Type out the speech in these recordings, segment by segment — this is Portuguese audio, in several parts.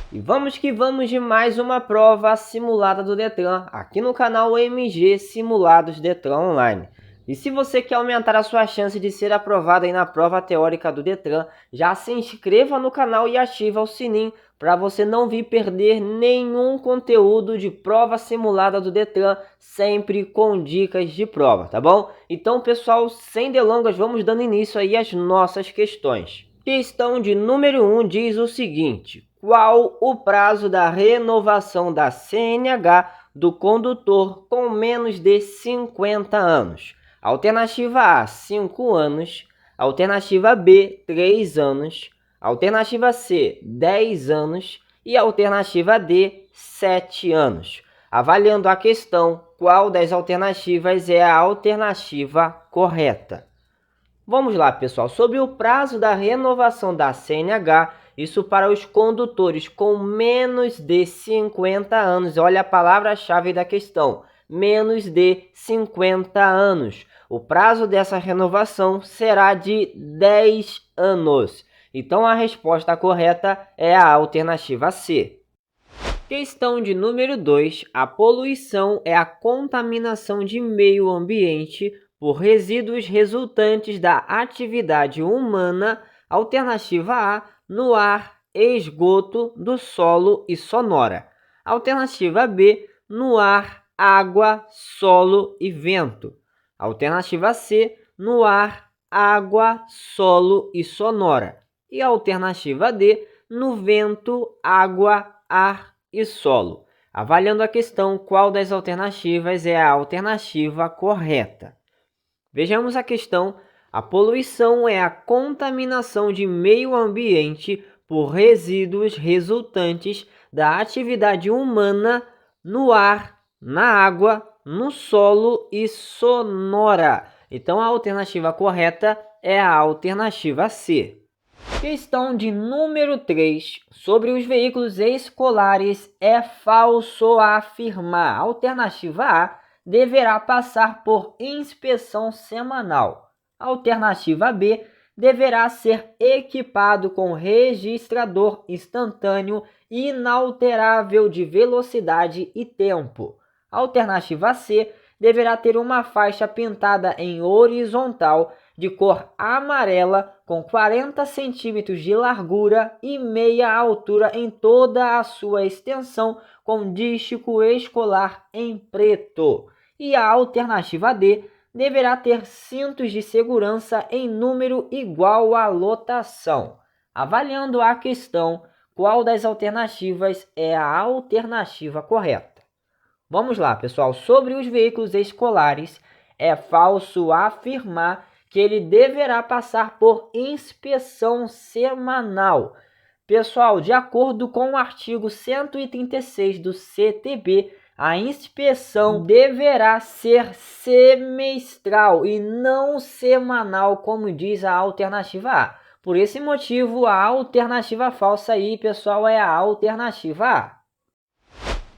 E vamos que vamos de mais uma prova simulada do Detran, aqui no canal MG Simulados Detran Online. E se você quer aumentar a sua chance de ser aprovado aí na prova teórica do Detran, já se inscreva no canal e ativa o sininho para você não vir perder nenhum conteúdo de prova simulada do Detran, sempre com dicas de prova, tá bom? Então, pessoal, sem delongas, vamos dando início aí às nossas questões. Questão de número 1 diz o seguinte: qual o prazo da renovação da CNH do condutor com menos de 50 anos? Alternativa A, 5 anos. Alternativa B, 3 anos. Alternativa C, 10 anos. E alternativa D, 7 anos. Avaliando a questão, qual das alternativas é a alternativa correta? Vamos lá, pessoal. Sobre o prazo da renovação da CNH, isso para os condutores com menos de 50 anos. Olha a palavra-chave da questão: menos de 50 anos. O prazo dessa renovação será de 10 anos. Então, a resposta correta é a alternativa C. Questão de número 2. A poluição é a contaminação de meio ambiente por resíduos resultantes da atividade humana. Alternativa A, no ar, esgoto, do solo e sonora. Alternativa B, no ar, água, solo e vento. Alternativa C, no ar, água, solo e sonora. E alternativa D, no vento, água, ar e solo. Avaliando a questão, qual das alternativas é a alternativa correta? Vejamos a questão. A poluição é a contaminação de meio ambiente por resíduos resultantes da atividade humana no ar, na água, no solo e sonora. Então, a alternativa correta é a alternativa C. Questão de número 3. Sobre os veículos escolares, é falso afirmar. Alternativa A, deverá passar por inspeção semanal. Alternativa B, deverá ser equipado com registrador instantâneo inalterável de velocidade e tempo. Alternativa C, deverá ter uma faixa pintada em horizontal de cor amarela com 40 centímetros de largura e meia altura em toda a sua extensão, com dístico escolar em preto. E a alternativa D, deverá ter cintos de segurança em número igual à lotação. Avaliando a questão, qual das alternativas é a alternativa correta? Vamos lá, pessoal. Sobre os veículos escolares, é falso afirmar que ele deverá passar por inspeção semanal. Pessoal, de acordo com o artigo 136 do CTB, a inspeção deverá ser semestral e não semanal, como diz a alternativa A. Por esse motivo, a alternativa falsa aí, pessoal, é a alternativa A.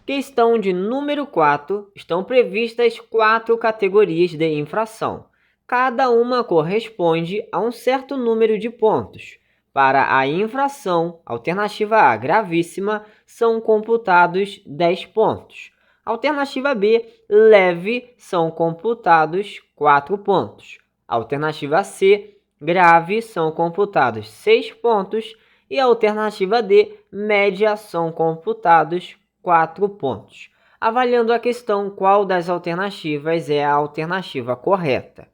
Questão de número 4. Estão previstas 4 categorias de infração. Cada uma corresponde a um certo número de pontos. Para a infração, alternativa A, gravíssima, são computados 10 pontos. Alternativa B, leve, são computados 4 pontos. Alternativa C, grave, são computados 6 pontos. E alternativa D, média, são computados 4 pontos. Avaliando a questão, qual das alternativas é a alternativa correta?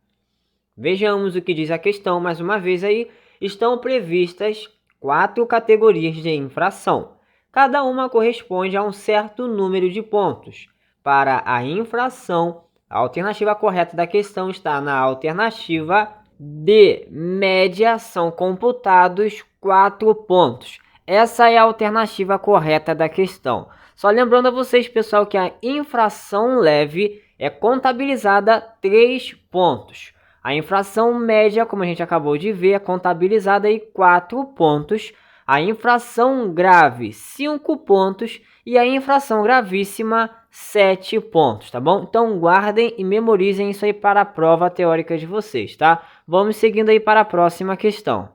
Vejamos o que diz a questão mais uma vez aí. Estão previstas 4 categorias de infração. Cada uma corresponde a um certo número de pontos. Para a infração, a alternativa correta da questão está na alternativa D. Média, são computados 4 pontos. Essa é a alternativa correta da questão. Só lembrando a vocês, pessoal, que a infração leve é contabilizada 3 pontos. A infração média, como a gente acabou de ver, é contabilizada em 4 pontos. A infração grave, 5 pontos. E a infração gravíssima, 7 pontos, tá bom? Então, guardem e memorizem isso aí para a prova teórica de vocês, tá? Vamos seguindo aí para a próxima questão.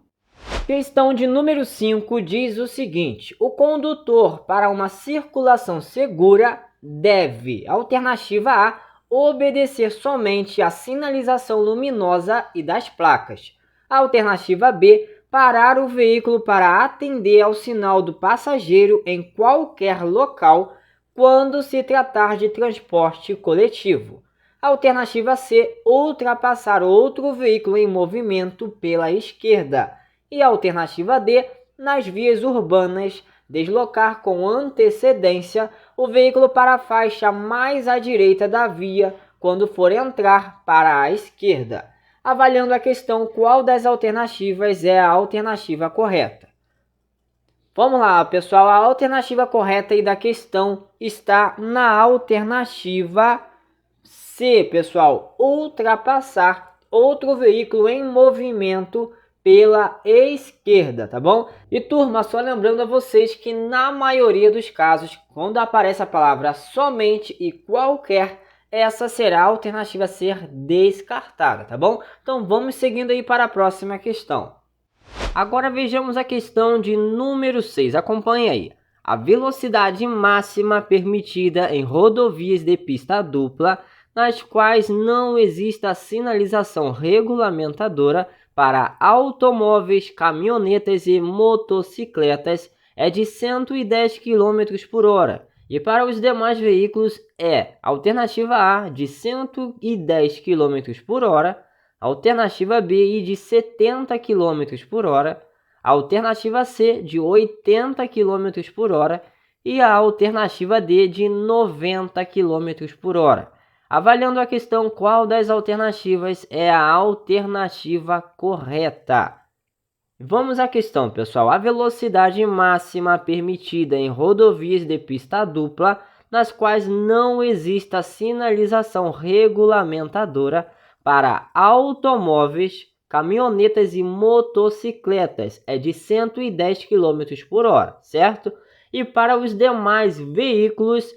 Questão de número 5 diz o seguinte: o condutor, para uma circulação segura, deve, alternativa A, obedecer somente à sinalização luminosa e das placas. Alternativa B, parar o veículo para atender ao sinal do passageiro em qualquer local quando se tratar de transporte coletivo. Alternativa C, ultrapassar outro veículo em movimento pela esquerda. E a alternativa D, nas vias urbanas, deslocar com antecedência o veículo para a faixa mais à direita da via quando for entrar para a esquerda. Avaliando a questão, qual das alternativas é a alternativa correta? Vamos lá, pessoal. A alternativa correta aí da questão está na alternativa C, pessoal. Ultrapassar outro veículo em movimento pela esquerda, tá bom? E turma, só lembrando a vocês que na maioria dos casos, quando aparece a palavra somente e qualquer, essa será a alternativa a ser descartada, tá bom? Então vamos seguindo aí para a próxima questão. Agora vejamos a questão de número 6, acompanhe aí. A velocidade máxima permitida em rodovias de pista dupla, nas quais não exista sinalização regulamentadora para automóveis, caminhonetas e motocicletas, é de 110 km por hora. E para os demais veículos é alternativa A de 110 km por hora, alternativa B de 70 km por hora, alternativa C de 80 km por hora e a alternativa D de 90 km por hora. Avaliando a questão, qual das alternativas é a alternativa correta? Vamos à questão, pessoal. A velocidade máxima permitida em rodovias de pista dupla, nas quais não exista sinalização regulamentadora para automóveis, caminhonetas e motocicletas, é de 110 km por hora, certo? E para os demais veículos,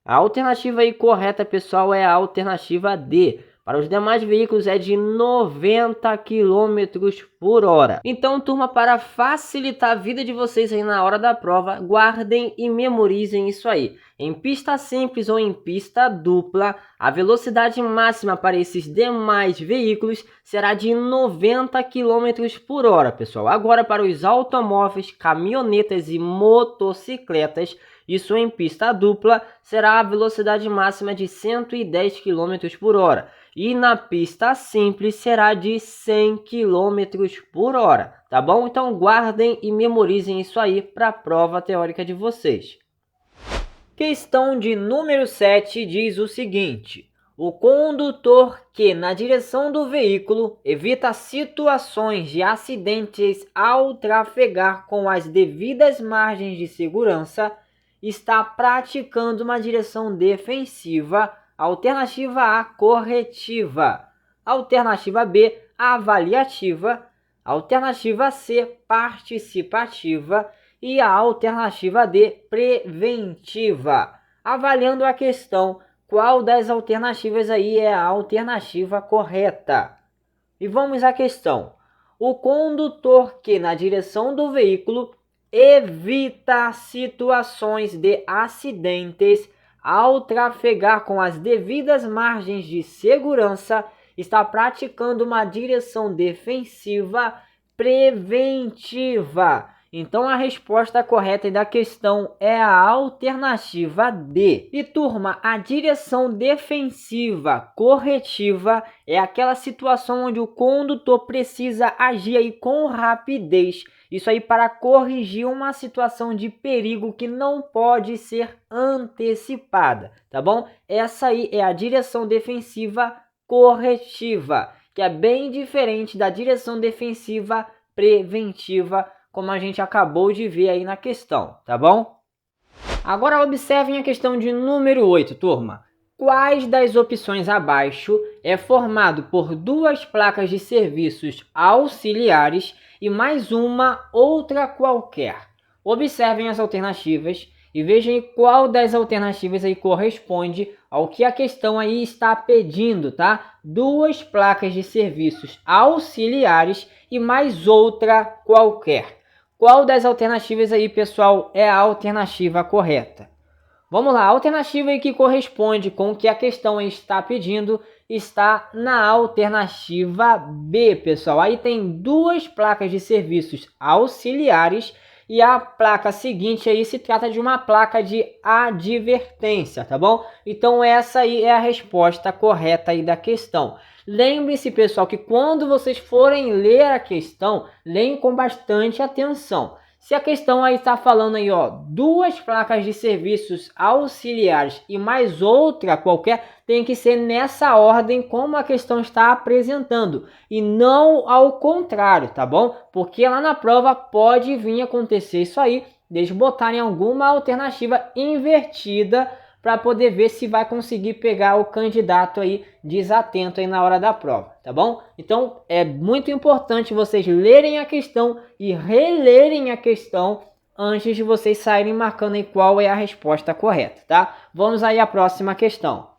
a alternativa aí correta, pessoal, é a alternativa D. Para os demais veículos é de 90 km por hora. Então, turma, para facilitar a vida de vocês aí na hora da prova, guardem e memorizem isso aí. Em pista simples ou em pista dupla, a velocidade máxima para esses demais veículos será de 90 km por hora, pessoal. Agora, para os automóveis, caminhonetas e motocicletas, isso em pista dupla, será a velocidade máxima de 110 km por hora. E na pista simples será de 100 km por hora, tá bom? Então guardem e memorizem isso aí para a prova teórica de vocês. Questão de número 7 diz o seguinte: o condutor que, na direção do veículo, evita situações de acidentes ao trafegar com as devidas margens de segurança, está praticando uma direção defensiva. Alternativa A, corretiva. Alternativa B, avaliativa. Alternativa C, participativa. E a alternativa D, preventiva. Avaliando a questão, qual das alternativas aí é a alternativa correta? E vamos à questão. O condutor que, na direção do veículo, evita situações de acidentes ao trafegar com as devidas margens de segurança, está praticando uma direção defensiva preventiva. Então a resposta correta da questão é a alternativa D. E turma, a direção defensiva corretiva é aquela situação onde o condutor precisa agir aí com rapidez. Isso aí para corrigir uma situação de perigo que não pode ser antecipada, tá bom? Essa aí é a direção defensiva corretiva, que é bem diferente da direção defensiva preventiva, como a gente acabou de ver aí na questão, tá bom? Agora observem a questão de número 8, turma. Quais das opções abaixo é formado por duas placas de serviços auxiliares e mais uma outra qualquer? Observem as alternativas e vejam qual das alternativas aí corresponde ao que a questão aí está pedindo, tá? Duas placas de serviços auxiliares e mais outra qualquer. Qual das alternativas aí, pessoal, é a alternativa correta? Vamos lá, a alternativa aí que corresponde com o que a questão está pedindo está na alternativa B, pessoal. Aí tem duas placas de serviços auxiliares e a placa seguinte aí se trata de uma placa de advertência, tá bom? Então essa aí é a resposta correta aí da questão. Lembre-se, pessoal, que quando vocês forem ler a questão, leem com bastante atenção. Se a questão aí está falando aí, ó, duas placas de serviços auxiliares e mais outra qualquer, tem que ser nessa ordem como a questão está apresentando e não ao contrário, tá bom? Porque lá na prova pode vir acontecer isso aí, eles botarem alguma alternativa invertida para poder ver se vai conseguir pegar o candidato aí desatento aí na hora da prova, tá bom? Então é muito importante vocês lerem a questão e relerem a questão antes de vocês saírem marcando aí qual é a resposta correta, tá? Vamos aí à próxima questão.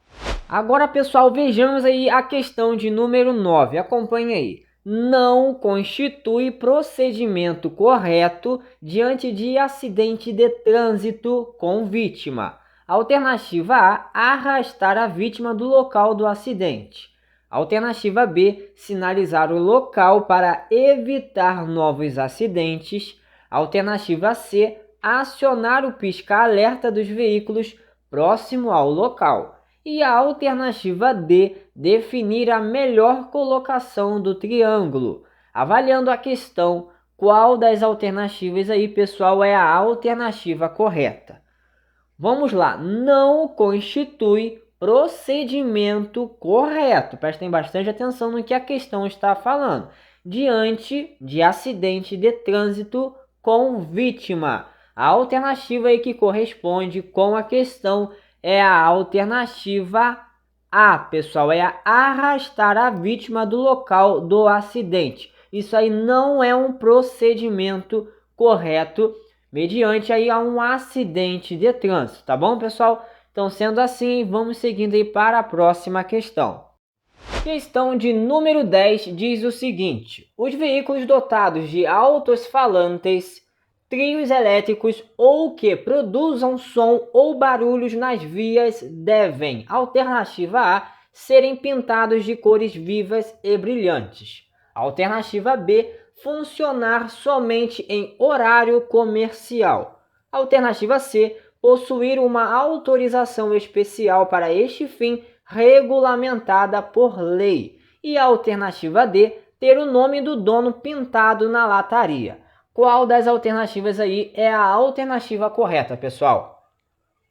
Agora, pessoal, vejamos aí a questão de número 9, acompanhe aí. Não constitui procedimento correto diante de acidente de trânsito com vítima. Alternativa A, arrastar a vítima do local do acidente. Alternativa B, sinalizar o local para evitar novos acidentes. Alternativa C, acionar o pisca-alerta dos veículos próximo ao local. E a alternativa D, definir a melhor colocação do triângulo. Avaliando a questão, qual das alternativas aí, pessoal, é a alternativa correta? Vamos lá, não constitui procedimento correto. Prestem bastante atenção no que a questão está falando. Diante de acidente de trânsito com vítima. A alternativa aí que corresponde com a questão é a alternativa A, pessoal. É arrastar a vítima do local do acidente. Isso aí não é um procedimento correto mediante aí a um acidente de trânsito, tá bom, pessoal? Então, sendo assim, vamos seguindo aí para a próxima questão. Questão de número 10 diz o seguinte: os veículos dotados de alto-falantes, trios elétricos ou que produzam som ou barulhos nas vias devem, alternativa A, serem pintados de cores vivas e brilhantes. Alternativa B, funcionar somente em horário comercial. Alternativa C, possuir uma autorização especial para este fim regulamentada por lei. E a alternativa D, ter o nome do dono pintado na lataria. Qual das alternativas aí é a alternativa correta, pessoal?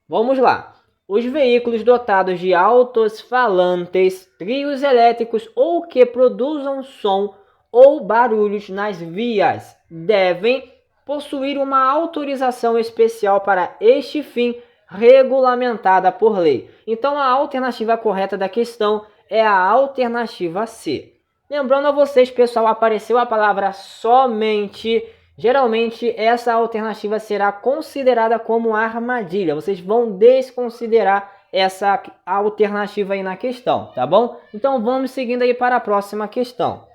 Vamos lá. Os veículos dotados de alto-falantes, trios elétricos ou que produzam som ou barulhos nas vias devem possuir uma autorização especial para este fim regulamentada por lei. Então a alternativa correta da questão é a alternativa C. Lembrando a vocês, pessoal, apareceu a palavra somente. Geralmente essa alternativa será considerada como armadilha. Vocês vão desconsiderar essa alternativa aí na questão, tá bom? Então vamos seguindo aí para a próxima questão.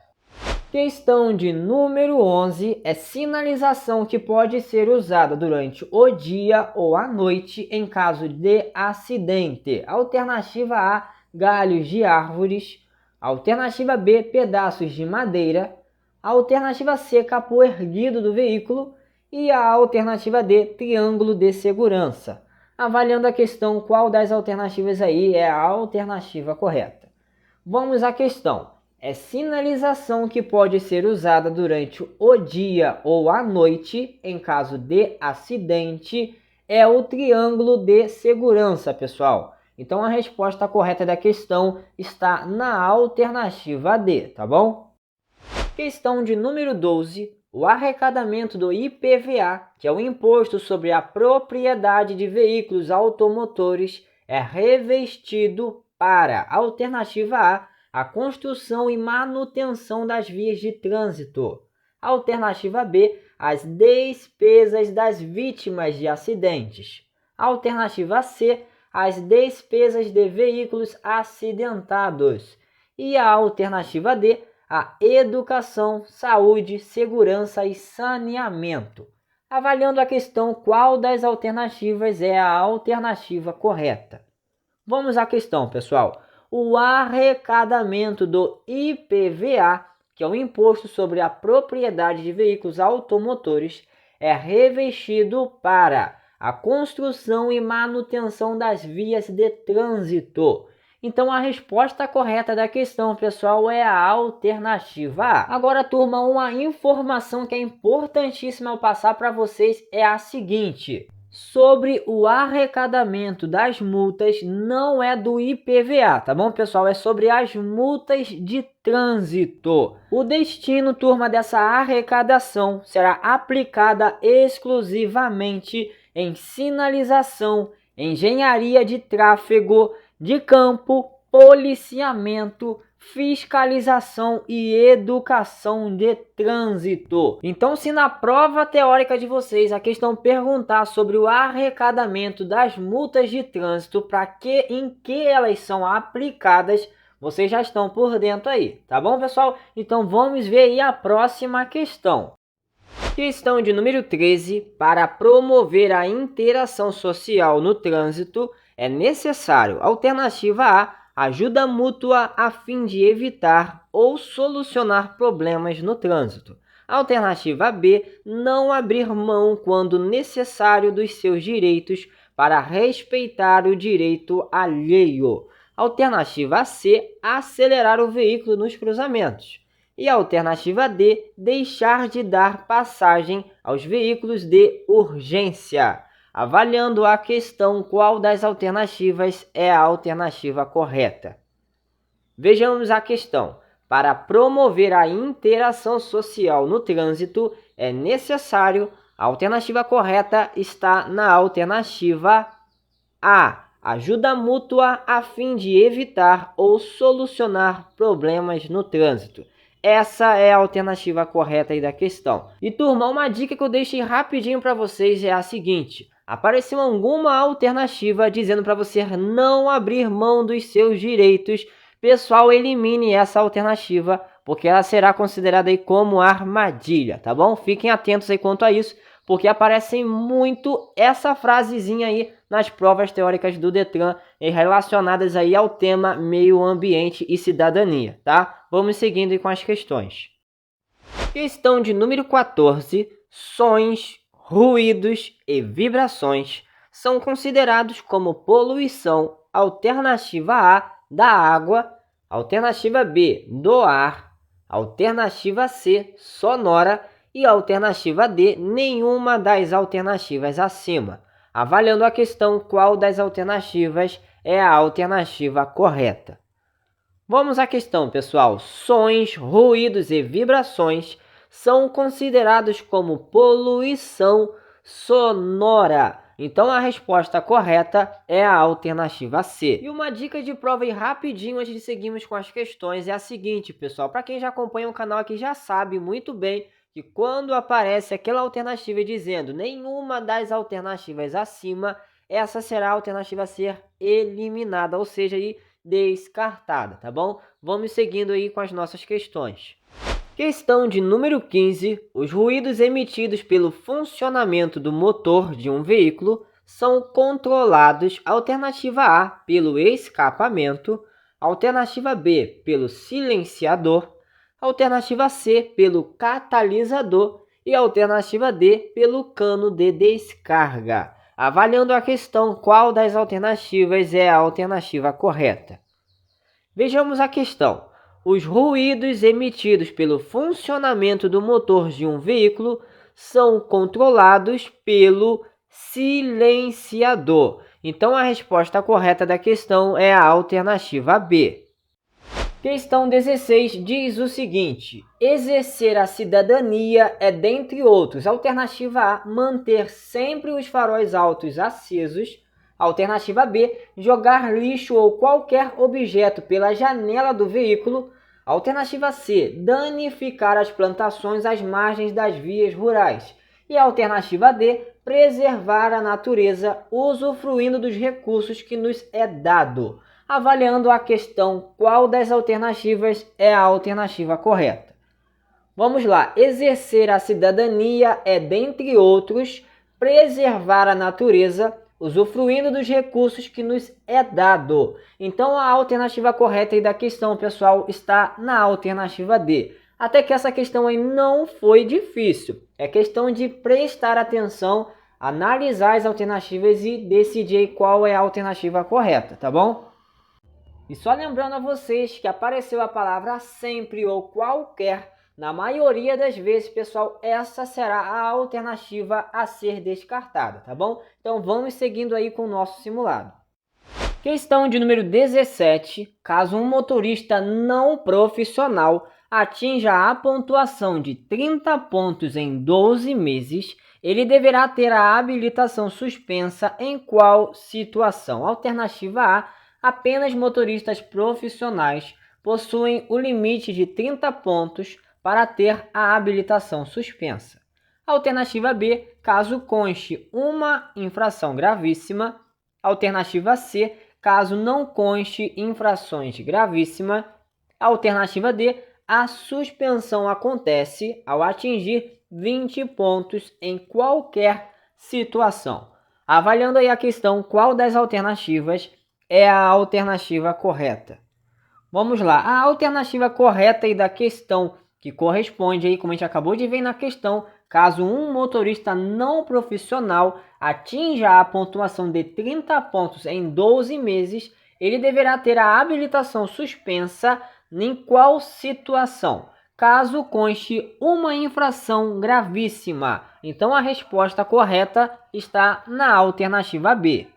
Questão de número 11 é sinalização que pode ser usada durante o dia ou a noite em caso de acidente. Alternativa A, galhos de árvores. Alternativa B, pedaços de madeira. Alternativa C, capô erguido do veículo. E a alternativa D, triângulo de segurança. Avaliando a questão, qual das alternativas aí é a alternativa correta? Vamos à questão. É sinalização que pode ser usada durante o dia ou a noite em caso de acidente. É o triângulo de segurança, pessoal. Então a resposta correta da questão está na alternativa D, tá bom? Questão de número 12. O arrecadamento do IPVA, que é o Imposto sobre a Propriedade de Veículos Automotores, é revestido para alternativa A, construção e manutenção das vias de trânsito. Alternativa B, as despesas das vítimas de acidentes. Alternativa C, as despesas de veículos acidentados. E a alternativa D, a educação, saúde, segurança e saneamento. Avaliando a questão, qual das alternativas é a alternativa correta? Vamos à questão, pessoal. O arrecadamento do IPVA, que é o Imposto sobre a Propriedade de Veículos Automotores, é revestido para a construção e manutenção das vias de trânsito. Então a resposta correta da questão, pessoal, é a alternativa A. Agora, turma, uma informação que é importantíssima eu passar para vocês é a seguinte: sobre o arrecadamento das multas, não é do IPVA, tá bom, pessoal? É sobre as multas de trânsito. O destino, turma, dessa arrecadação será aplicada exclusivamente em sinalização, engenharia de tráfego, de campo, policiamento, fiscalização e educação de trânsito. Então, se na prova teórica de vocês a questão perguntar sobre o arrecadamento das multas de trânsito, em que elas são aplicadas, vocês já estão por dentro aí, tá bom, pessoal? Então vamos ver aí a próxima questão. Questão de número 13. Para promover a interação social no trânsito, é necessário, alternativa A, ajuda mútua a fim de evitar ou solucionar problemas no trânsito. Alternativa B, não abrir mão quando necessário dos seus direitos para respeitar o direito alheio. Alternativa C, acelerar o veículo nos cruzamentos. E a alternativa D, deixar de dar passagem aos veículos de urgência. Avaliando a questão, qual das alternativas é a alternativa correta? Vejamos a questão. Para promover a interação social no trânsito, é necessário. A alternativa correta está na alternativa A. Ajuda mútua a fim de evitar ou solucionar problemas no trânsito. Essa é a alternativa correta aí da questão. E turma, uma dica que eu deixei rapidinho para vocês é a seguinte: apareceu alguma alternativa dizendo para você não abrir mão dos seus direitos, pessoal, elimine essa alternativa, porque ela será considerada aí como armadilha, tá bom? Fiquem atentos aí quanto a isso, porque aparece muito essa frasezinha aí nas provas teóricas do Detran relacionadas aí ao tema meio ambiente e cidadania, tá? Vamos seguindo aí com as questões. Questão de número 14. Sons, ruídos e vibrações são considerados como poluição. Alternativa A, da água. Alternativa B, do ar. Alternativa C, sonora. E alternativa D, nenhuma das alternativas acima. Avaliando a questão, qual das alternativas é a alternativa correta? Vamos à questão, pessoal. Sons, ruídos e vibrações são considerados como poluição sonora. Então a resposta correta é a alternativa C. E uma dica de prova aí rapidinho antes de seguirmos com as questões é a seguinte, pessoal. Para quem já acompanha o canal aqui já sabe muito bem que quando aparece aquela alternativa dizendo nenhuma das alternativas acima, essa será a alternativa a ser eliminada, ou seja, aí descartada, tá bom? Vamos seguindo aí com as nossas questões. Questão de número 15. Os ruídos emitidos pelo funcionamento do motor de um veículo são controlados, alternativa A, pelo escapamento, alternativa B, pelo silenciador, alternativa C, pelo catalisador e alternativa D, pelo cano de descarga. Avaliando a questão, qual das alternativas é a alternativa correta? Vejamos a questão. Os ruídos emitidos pelo funcionamento do motor de um veículo são controlados pelo silenciador. Então a resposta correta da questão é a alternativa B. Questão 16 diz o seguinte: exercer a cidadania é, dentre outros, alternativa A, manter sempre os faróis altos acesos, alternativa B, jogar lixo ou qualquer objeto pela janela do veículo, alternativa C, danificar as plantações às margens das vias rurais, e alternativa D, preservar a natureza usufruindo dos recursos que nos é dado. avaliando a questão qual das alternativas é a alternativa correta. Vamos lá, exercer a cidadania é, dentre outros, preservar a natureza, usufruindo dos recursos que nos é dado. Então a alternativa correta aí da questão, pessoal, está na alternativa D. Até que essa questão aí não foi difícil. É questão de prestar atenção, analisar as alternativas e decidir qual é a alternativa correta, tá bom? E só lembrando a vocês que apareceu a palavra sempre ou qualquer, na maioria das vezes, pessoal, essa será a alternativa a ser descartada, tá bom? Então vamos seguindo aí com o nosso simulado. Questão de número 17. Caso um motorista não profissional atinja a pontuação de 30 pontos em 12 meses, ele deverá ter a habilitação suspensa em qual situação? Alternativa A. Apenas motoristas profissionais possuem o limite de 30 pontos para ter a habilitação suspensa. Alternativa B, caso conste uma infração gravíssima. Alternativa C, caso não conste infrações gravíssimas. Alternativa D, a suspensão acontece ao atingir 20 pontos em qualquer situação. Avaliando aí a questão, qual das alternativas é a alternativa correta? Vamos lá, a alternativa correta aí da questão, que corresponde aí, como a gente acabou de ver na questão, caso um motorista não profissional atinja a pontuação de 30 pontos em 12 meses, ele deverá ter a habilitação suspensa em qual situação? Caso conste uma infração gravíssima. Então a resposta correta está na alternativa B.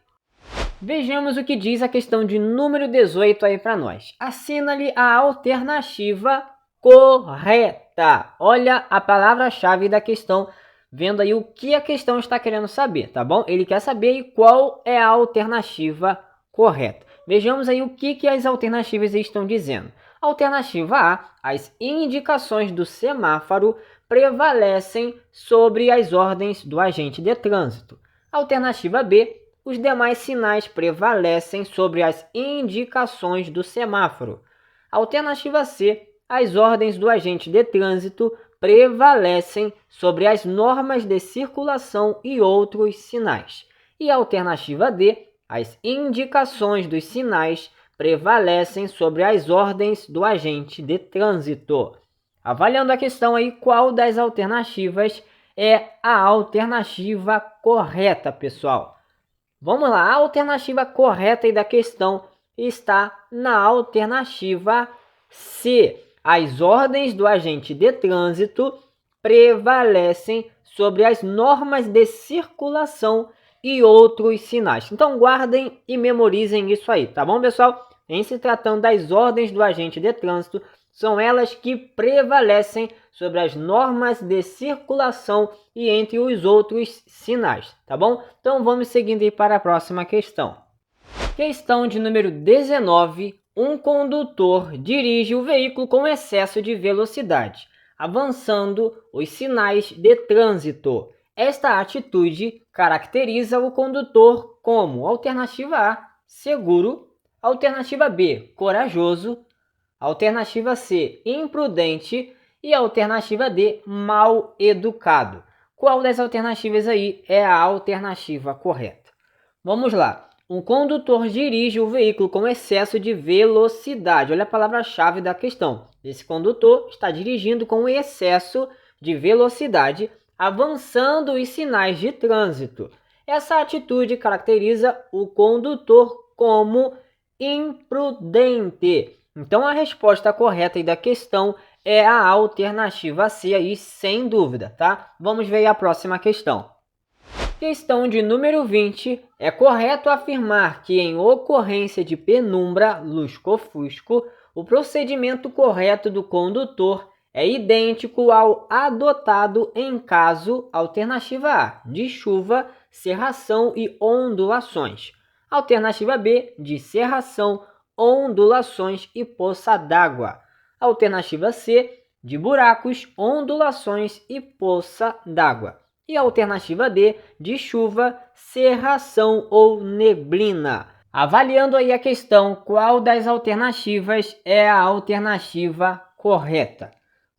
Vejamos o que diz a questão de número 18 aí para nós. Assina-lhe a alternativa correta. Olha a palavra-chave da questão, vendo aí o que a questão está querendo saber, tá bom? Ele quer saber qual é a alternativa correta. Vejamos aí o que as alternativas estão dizendo. Alternativa A, as indicações do semáforo prevalecem sobre as ordens do agente de trânsito. Alternativa B, os demais sinais prevalecem sobre as indicações do semáforo. Alternativa C, as ordens do agente de trânsito prevalecem sobre as normas de circulação e outros sinais. E a alternativa D, as indicações dos sinais prevalecem sobre as ordens do agente de trânsito. Avaliando a questão aí, qual das alternativas é a alternativa correta, pessoal? Vamos lá, a alternativa correta aí da questão está na alternativa C. As ordens do agente de trânsito prevalecem sobre as normas de circulação e outros sinais. Então guardem e memorizem isso aí, tá bom, pessoal? Em se tratando das ordens do agente de trânsito, são elas que prevalecem sobre as normas de circulação e entre os outros sinais, tá bom? Então vamos seguindo aí para a próxima questão. Questão de número 19. Um condutor dirige o veículo com excesso de velocidade, avançando os sinais de trânsito. Esta atitude caracteriza o condutor como alternativa A, seguro, alternativa B, corajoso, alternativa C, imprudente e alternativa D, mal educado. Qual das alternativas aí é a alternativa correta? Vamos lá. Um condutor dirige o veículo com excesso de velocidade. Olha a palavra-chave da questão. Esse condutor está dirigindo com excesso de velocidade, avançando os sinais de trânsito. Essa atitude caracteriza o condutor como imprudente. Então a resposta correta aí da questão é a alternativa C aí, sem dúvida, tá? Vamos ver a próxima questão. Questão de número 20. É correto afirmar que em ocorrência de penumbra, lusco-fusco, o procedimento correto do condutor é idêntico ao adotado em caso alternativa A, de chuva, cerração e ondulações. Alternativa B, de cerração, ondulações e poça d'água. Alternativa C, de buracos, ondulações e poça d'água. E a alternativa D, de chuva, cerração ou neblina. Avaliando aí a questão, qual das alternativas é a alternativa correta?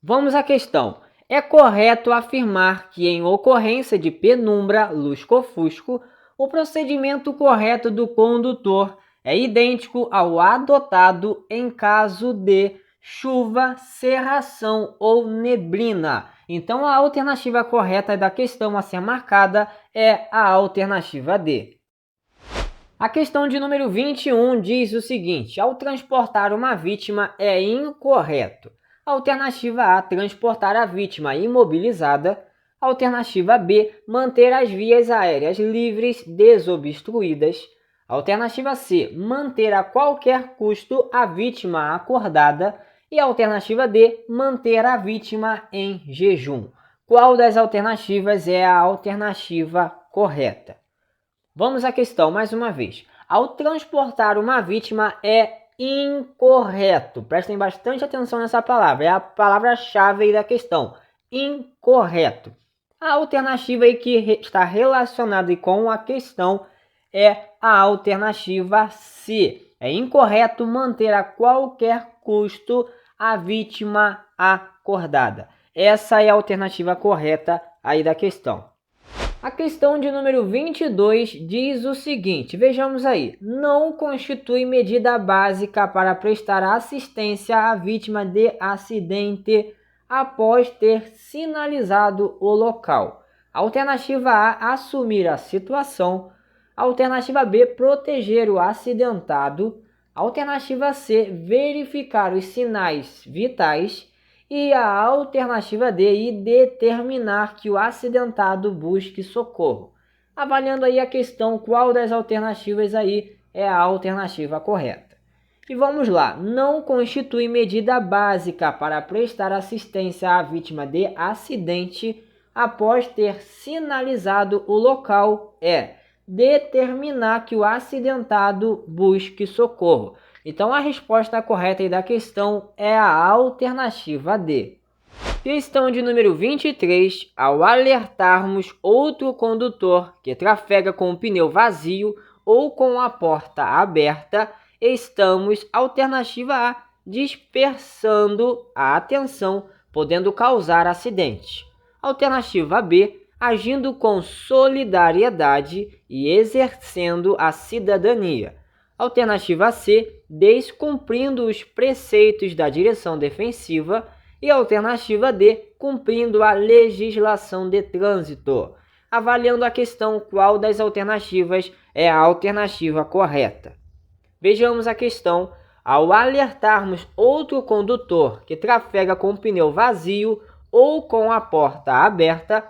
Vamos à questão. É correto afirmar que em ocorrência de penumbra, lusco-fusco, o procedimento correto do condutor é idêntico ao adotado em caso de chuva, cerração ou neblina. Então, a alternativa correta da questão a ser marcada é a alternativa D. A questão de número 21 diz o seguinte: ao transportar uma vítima é incorreto. Alternativa A, transportar a vítima imobilizada. Alternativa B, manter as vias aéreas livres, desobstruídas. Alternativa C, manter a qualquer custo a vítima acordada. E alternativa D, manter a vítima em jejum. Qual das alternativas é a alternativa correta? Vamos à questão mais uma vez. Ao transportar uma vítima é incorreto. Prestem bastante atenção nessa palavra. É a palavra-chave da questão. Incorreto. A alternativa aí que está relacionada com a questão é a alternativa C. É incorreto manter a qualquer custo a vítima acordada. Essa é a alternativa correta aí da questão. A questão de número 22 diz o seguinte, vejamos aí: não constitui medida básica para prestar assistência à vítima de acidente após ter sinalizado o local. Alternativa A, assumir a situação. Alternativa B, proteger o acidentado. Alternativa C, verificar os sinais vitais. E a alternativa D, determinar que o acidentado busque socorro. Avaliando aí a questão, qual das alternativas aí é a alternativa correta? E vamos lá, não constitui medida básica para prestar assistência à vítima de acidente após ter sinalizado o local é determinar que o acidentado busque socorro. Então, a resposta correta da questão é a alternativa D. Questão de número 23. Ao alertarmos outro condutor que trafega com o pneu vazio ou com a porta aberta, estamos, alternativa A, dispersando a atenção, podendo causar acidente. Alternativa B, agindo com solidariedade e exercendo a cidadania. Alternativa C, descumprindo os preceitos da direção defensiva. E alternativa D, cumprindo a legislação de trânsito. Avaliando a questão, qual das alternativas é a alternativa correta? Vejamos a questão. Ao alertarmos outro condutor que trafega com o pneu vazio ou com a porta aberta,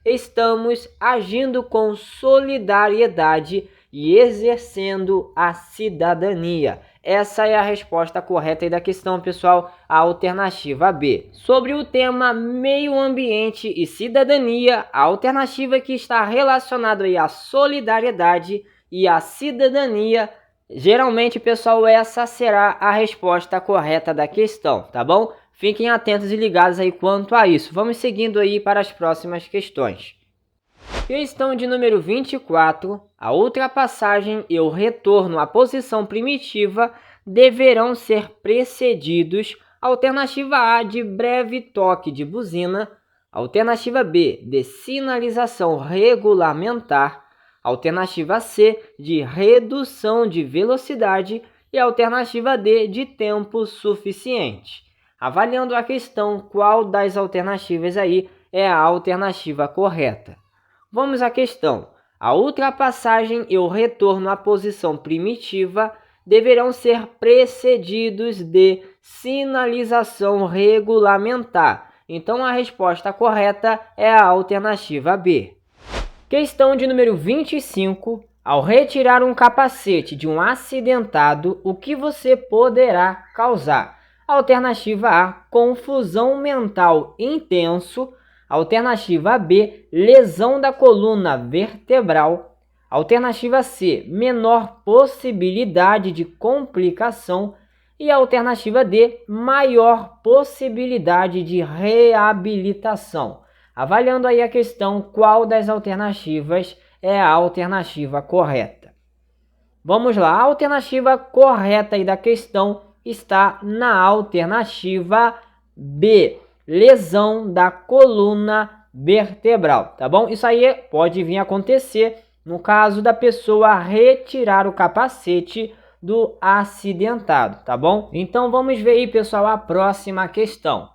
estamos agindo com solidariedade e exercendo a cidadania. Essa é a resposta correta da questão, pessoal, a alternativa B. Sobre o tema meio ambiente e cidadania, a alternativa que está relacionada à solidariedade e à cidadania, geralmente, pessoal, essa será a resposta correta da questão, tá bom? Fiquem atentos e ligados aí quanto a isso. Vamos seguindo aí para as próximas questões. Questão de número 24. A ultrapassagem e o retorno à posição primitiva deverão ser precedidos. Alternativa A, de breve toque de buzina. Alternativa B, de sinalização regulamentar. Alternativa C, de redução de velocidade. E alternativa D, de tempo suficiente. Avaliando a questão, qual das alternativas aí é a alternativa correta? Vamos à questão. A ultrapassagem e o retorno à posição primitiva deverão ser precedidos de sinalização regulamentar. Então, a resposta correta é a alternativa B. Questão de número 25. Ao retirar um capacete de um acidentado, o que você poderá causar? Alternativa A, confusão mental intenso. Alternativa B, lesão da coluna vertebral. Alternativa C, menor possibilidade de complicação. E alternativa D, maior possibilidade de reabilitação. Avaliando aí a questão, qual das alternativas é a alternativa correta? Vamos lá, a alternativa correta aí da questão está na alternativa B, lesão da coluna vertebral, tá bom? Isso aí pode vir a acontecer no caso da pessoa retirar o capacete do acidentado, tá bom? Então vamos ver aí, pessoal, a próxima questão.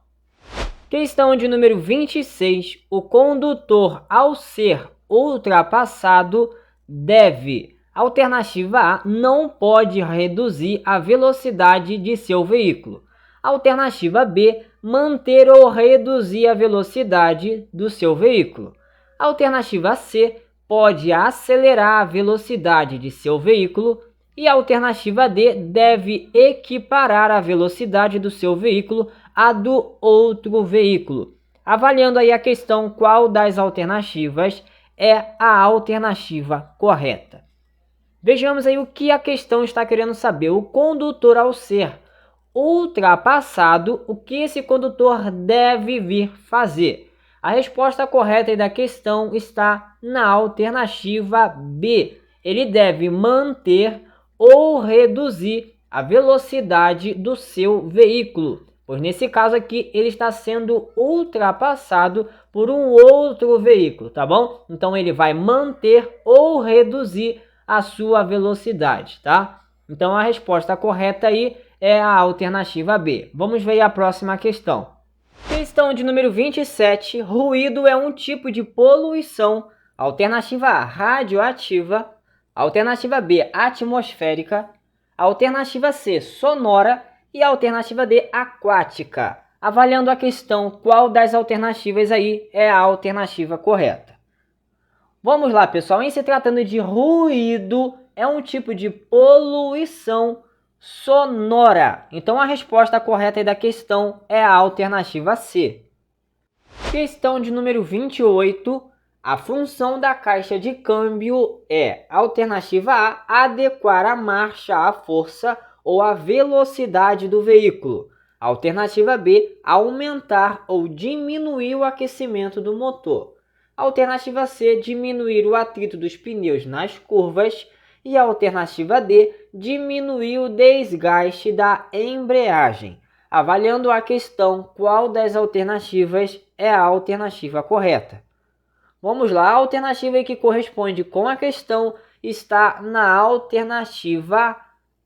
Questão de número 26. O condutor, ao ser ultrapassado, deve... Alternativa A, não pode reduzir a velocidade de seu veículo. Alternativa B, manter ou reduzir a velocidade do seu veículo. Alternativa C, pode acelerar a velocidade de seu veículo. E a alternativa D, deve equiparar a velocidade do seu veículo à do outro veículo. Avaliando aí a questão, qual das alternativas é a alternativa correta? Vejamos aí o que a questão está querendo saber. O condutor, ao ser ultrapassado, o que esse condutor deve vir fazer? A resposta correta aí da questão está na alternativa B. Ele deve manter ou reduzir a velocidade do seu veículo, pois nesse caso aqui ele está sendo ultrapassado por um outro veículo, tá bom? Então ele vai manter ou reduzir a sua velocidade, tá? Então a resposta correta aí é a alternativa B. Vamos ver a próxima questão. Questão de número 27. Ruído é um tipo de poluição. Alternativa A, radioativa. Alternativa B, atmosférica. Alternativa C, sonora. E a alternativa D, aquática. Avaliando a questão, qual das alternativas aí é a alternativa correta? Vamos lá, pessoal. Em se tratando de ruído, é um tipo de poluição sonora. Então a resposta correta aí da questão é a alternativa C. Questão de número 28. A função da caixa de câmbio é: alternativa A, adequar a marcha à força ou à velocidade do veículo. Alternativa B, aumentar ou diminuir o aquecimento do motor. Alternativa C, diminuir o atrito dos pneus nas curvas. E a alternativa D, diminuir o desgaste da embreagem. Avaliando a questão, qual das alternativas é a alternativa correta? Vamos lá, a alternativa que corresponde com a questão está na alternativa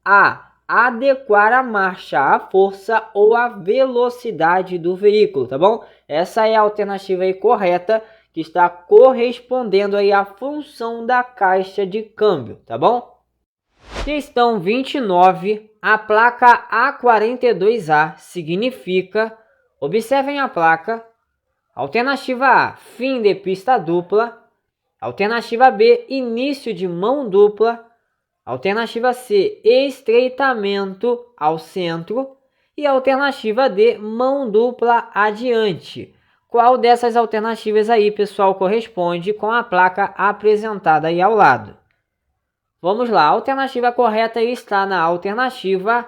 A, adequar a marcha à força ou à velocidade do veículo, tá bom? Essa é a alternativa aí correta, que está correspondendo aí à função da caixa de câmbio, tá bom? Questão 29. A placa A42A significa, observem a placa, alternativa A, fim de pista dupla. Alternativa B, início de mão dupla. Alternativa C, estreitamento ao centro. E alternativa D, mão dupla adiante. Qual dessas alternativas aí, pessoal, corresponde com a placa apresentada aí ao lado? Vamos lá, a alternativa correta está na alternativa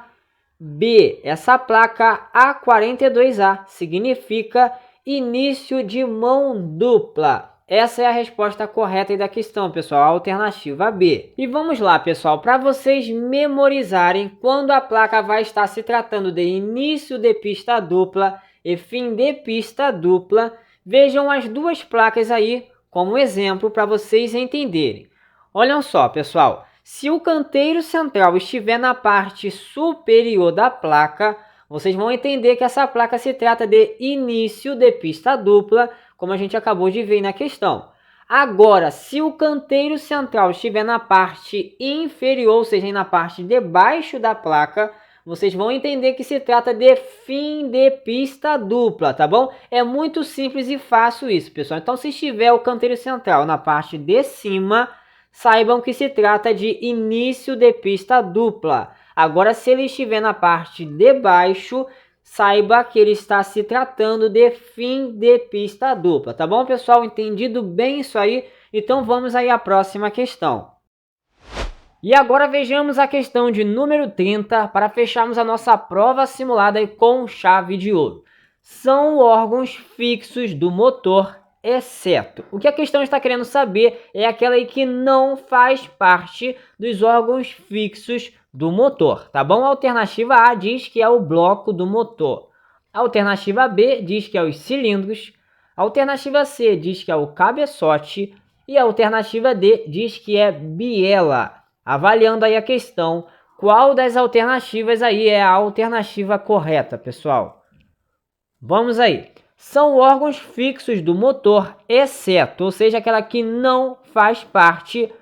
B. Essa placa A42A significa início de mão dupla. Essa é a resposta correta aí da questão, pessoal, a alternativa B. E vamos lá, pessoal, para vocês memorizarem quando a placa vai estar se tratando de início de pista dupla e fim de pista dupla, vejam as duas placas aí como exemplo para vocês entenderem. Olhem só, pessoal, se o canteiro central estiver na parte superior da placa, vocês vão entender que essa placa se trata de início de pista dupla, como a gente acabou de ver na questão. Agora, se o canteiro central estiver na parte inferior, ou seja, na parte de baixo da placa, vocês vão entender que se trata de fim de pista dupla, tá bom? É muito simples e fácil isso, pessoal. Então, se estiver o canteiro central na parte de cima, saibam que se trata de início de pista dupla. Agora, se ele estiver na parte de baixo, saiba que ele está se tratando de fim de pista dupla, tá bom, pessoal? Entendido bem isso aí? Então, vamos aí à próxima questão. E agora vejamos a questão de número 30 para fecharmos a nossa prova simulada com chave de ouro. São órgãos fixos do motor exceto. O que a questão está querendo saber é aquela aí que não faz parte dos órgãos fixos do motor, tá bom? A alternativa A diz que é o bloco do motor. A alternativa B diz que é os cilindros. A alternativa C diz que é o cabeçote. E a alternativa D diz que é biela. Avaliando aí a questão, qual das alternativas aí é a alternativa correta, pessoal? Vamos aí. São órgãos fixos do motor, exceto, ou seja, aquela que não faz parte,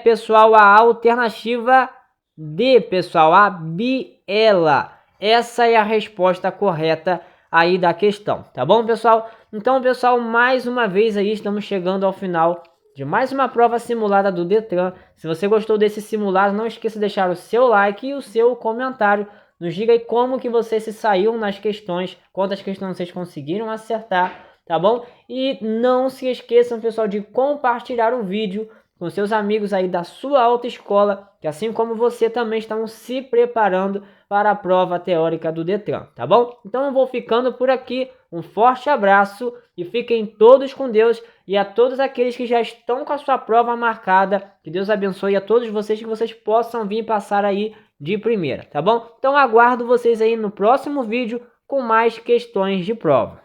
pessoal, a alternativa D, pessoal, a biela. Essa é a resposta correta aí da questão, tá bom, pessoal? Então, pessoal, mais uma vez aí estamos chegando ao final de mais uma prova simulada do Detran. Se você gostou desse simulado, não esqueça de deixar o seu like e o seu comentário. Nos diga aí como que você se saiu nas questões, quantas questões vocês conseguiram acertar, tá bom? E não se esqueçam, pessoal, de compartilhar o vídeo com seus amigos aí da sua autoescola, que assim como você também estão se preparando para a prova teórica do Detran, tá bom? Então eu vou ficando por aqui, um forte abraço e fiquem todos com Deus, e a todos aqueles que já estão com a sua prova marcada, que Deus abençoe a todos vocês, que vocês possam vir passar aí de primeira, tá bom? Então aguardo vocês aí no próximo vídeo com mais questões de prova.